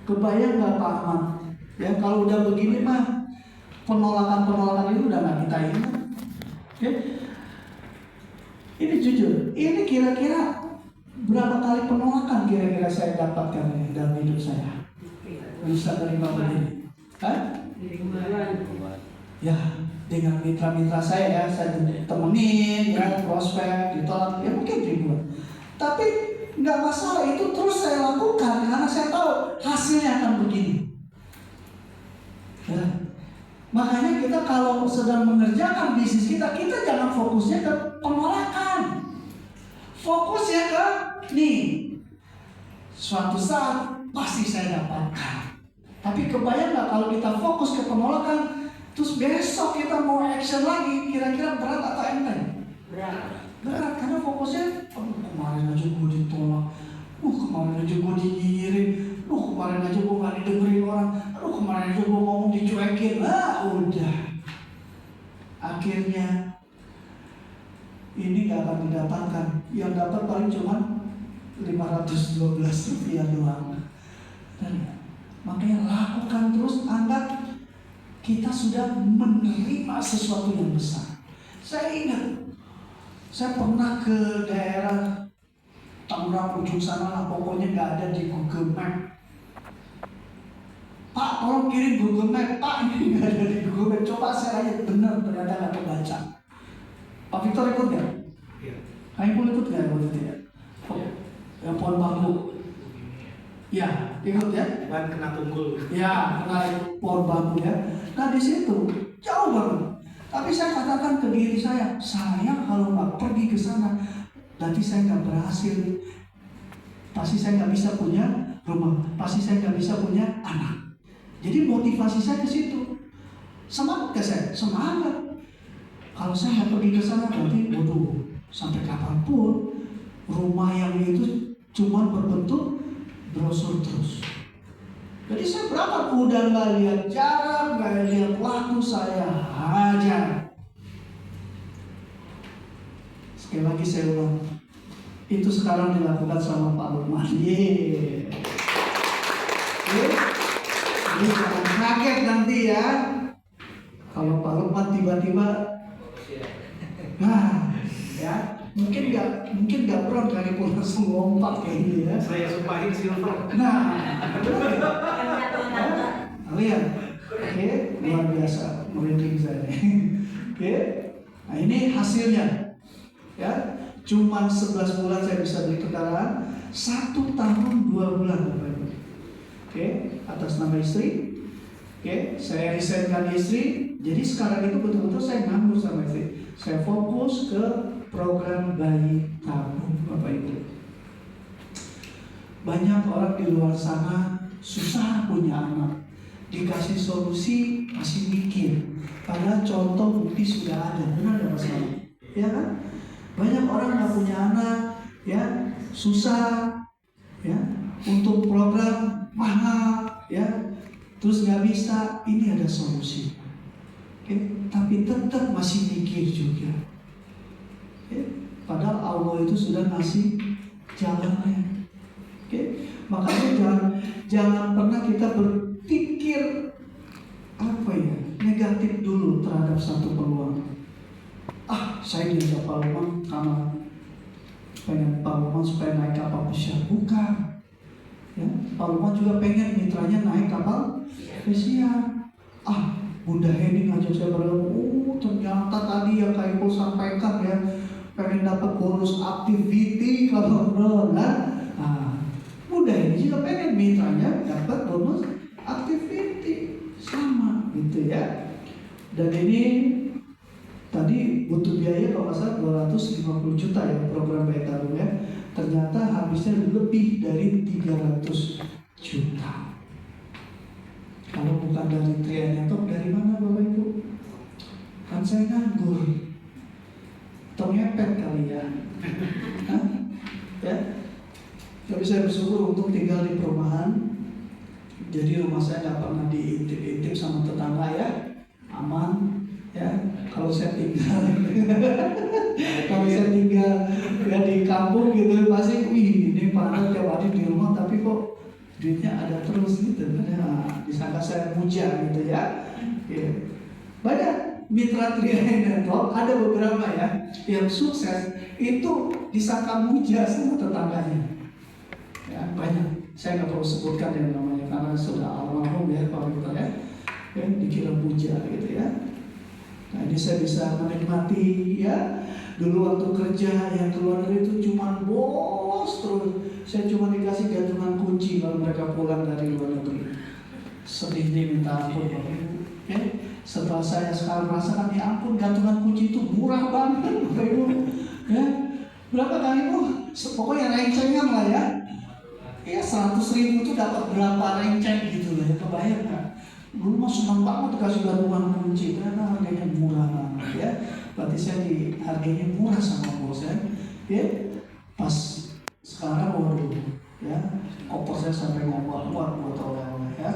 Kebayang nggak Pak Ahmad? Ya kalau udah begini mah penolakan itu udah nggak kita ingat. Oke? Ini jujur, ini kira-kira berapa kali penolakan kira-kira saya dapatkan ini dalam hidup saya? Bisa terima begini? Hah? Ya, dengan mitra-mitra saya ya, saya temenin, ya, prospek, ditolak, ya mungkin ribuan. Tapi nggak masalah, itu terus saya lakukan karena saya tahu hasilnya akan begini. Ya. Makanya kita kalau sedang mengerjakan bisnis kita jangan fokusnya ke penolakan. Fokusnya ke nih, suatu saat pasti saya dapatkan. Tapi kebayang nggak kalau kita fokus ke penolakan, terus besok kita mau action lagi, kira-kira berat atau enteng? Berat, karena fokusnya, kemarin aja gue ditolak, kemarin aja gue digiring, kemarin aja gue gak didengerin orang, kemarin aja gue ngomong dicuekin, udah. Akhirnya ini gak akan didapatkan, yang dapat paling cuma 512 rupiah doang. Dan makanya lakukan terus, anggap kita sudah menerima sesuatu yang besar. Saya ingat, saya pernah ke daerah Tangerang ujung sana lah, pokoknya nggak ada di Google Map. Pak, tolong kirim Google Map. Pak, ini nggak ada di Google Map. Coba saya lihat, benar ternyata nggak kebaca. Pak Victor ikut nggak? Iya. Kamu pun ikut nggak waktu itu ya? Yang pohon bambu. Ya, ikut ya? Ban kena tunggul. Ya, kena pohon bambu ya. Nah di situ jauh banget. Tapi saya katakan ke diri saya kalau nggak pergi ke sana, nanti saya nggak berhasil. Pasti saya nggak bisa punya rumah, pasti saya nggak bisa punya anak. Jadi motivasi saya ke situ. Semangat ke saya, semangat. Kalau saya nggak pergi ke sana, nanti sampai kapanpun rumah yang itu cuma berbentuk brosur terus. Jadi saya berangkat udah nggak lihat jarak, nggak lihat waktu, saya hajar. Sekali lagi saya ulang, itu sekarang dilakukan sama Pak Lukman. Jadi jangan kaget nanti ya, kalau Pak Lukman tiba-tiba, ya mungkin nggak berat kali pun langsung lompat kayak gini ya. Saya sumpahin silver. Lihat, oke, luar biasa, merinding saya. Oke, nah ini hasilnya, ya, cuma 11 bulan saya bisa beli kendaraan, 1 tahun 2 bulan, oke, atas nama istri. Oke, saya resignkan istri, jadi sekarang itu betul-betul saya nganggur sama istri. Saya fokus ke program bayi tabung, Bapak Ibu. Banyak orang di luar sana susah punya anak, dikasih solusi masih mikir, padahal contoh bukti sudah ada. Benar nggak Mas Mali? Ya kan? Banyak orang nggak punya anak, ya susah, ya untuk program mahal, ya terus nggak bisa. Ini ada solusi, tapi tetap masih mikir juga. Padahal Allah itu sudah ngasih jalannya. Makanya jangan pernah kita berpikir negatif dulu terhadap satu peluang. Saya diajak Pak Lukman karena pengen Pak Lukman supaya naik kapal pesiar. Bukan. Ya, Pak Lukman juga pengen mitranya naik kapal pesiar. Bunda Heni ngajak saya bergabung. Ternyata tadi yang Kak Ibu sampaikan ya, pengen dapat bonus activity kalau Bunda Heni juga pengen mitranya dapat bonus activity sama gitu ya. Dan ini tadi butuh biaya kalau nggak salah 250 juta ya program bayi tabung ya. Ternyata habisnya lebih dari 300 juta. Kalau bukan dari Trianetok, dari mana Bapak Ibu? Kan saya nganggur. Atau ngepet kali ya. Ya. Tapi saya bersyukur untuk tinggal di perumahan. Jadi rumah saya nggak pernah diintip-intip sama tetangga ya. Aman. Ya, kalau saya tinggal ya di kampung gitu pasti ini padahal tiap hari di rumah tapi kok duitnya ada terus gitu, disangka saya muja gitu ya. Banyak mitra Triainoto, ada beberapa ya yang sukses itu disangka muja sama tetangganya. Ya, banyak. Saya nggak perlu sebutkan yang namanya karena sudah almarhum ya kalau kita ya dikira muja gitu ya. Nah ini saya bisa menikmati ya. Dulu waktu kerja yang keluar negeri itu cuma bos terus. Saya cuma dikasih gantungan kunci kalau mereka pulang dari luar negeri. Sedihnya minta ampun Bapak Ibu. Setelah saya sekarang merasakan, ya ampun, gantungan kunci itu murah banget Bapak Ibu. Ya, berapa kali Bu? Pokoknya rencengan lah ya. Ya 100.000 itu dapat berapa renceng gitu lah ya, kebayang nggak? Dulu mah senang banget kasih gantungan kunci karena harganya murah banget ya. Berarti saya harganya murah sama bos ya. Pas sekarang waduh ya, koper saya sampai ngomong buat oleh-oleh ya.